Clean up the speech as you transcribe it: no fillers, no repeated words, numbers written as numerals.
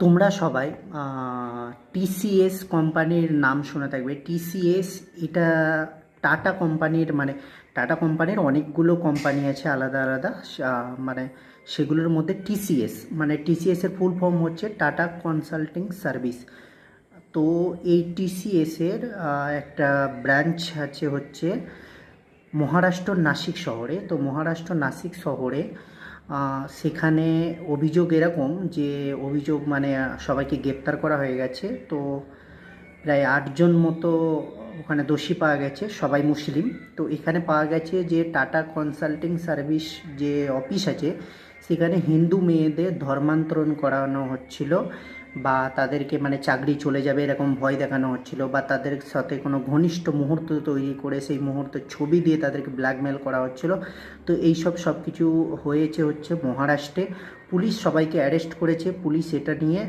তোমরা সবাই টিসিএস কোম্পানির নাম শুনে থাকবে। টিসিএস এটা টাটা কোম্পানির, মানে টাটা কোম্পানির অনেকগুলো কোম্পানি আছে আলাদা আলাদা। মানে সেগুলোর মধ্যে টিসিএস, মানে টিসিএসের ফুল ফর্ম হচ্ছে টাটা কনসাল্টিং সার্ভিস। তো এই টিসিএসের একটা ব্রাঞ্চ আছে হচ্ছে মহারাষ্ট্র নাসিক শহরে। তো মহারাষ্ট্র নাসিক শহরে সেখানে অভিযোগ এরকম যে অভিযোগ মানে সবাইকে গ্রেপ্তার করা হয়ে গেছে। তো প্রায় 8 জন মতো ওখানে দোষী পাওয়া গেছে, সবাই মুসলিম। তো এখানে পাওয়া গেছে যে টাটা কনসাল্টিং সার্ভিস যে অফিস আছে সেখানে হিন্দু মেয়েদের ধর্মান্তরণ করানো হচ্ছিল, বা তাদেরকে মানে চাকরি চলে যাবে এরকম ভয় দেখানো হচ্ছিল, বা তাদের সাথে কোনো ঘনিষ্ঠ মুহূর্ত তৈরি করে সেই মুহূর্তের ছবি দিয়ে তাদেরকে ব্ল্যাকমেল করা হচ্ছিল। তো এইসব সব কিছু হয়েছে হচ্ছে মহারাষ্ট্রে। পুলিশ সবাইকে অ্যারেস্ট করেছে, পুলিশ এটা নিয়ে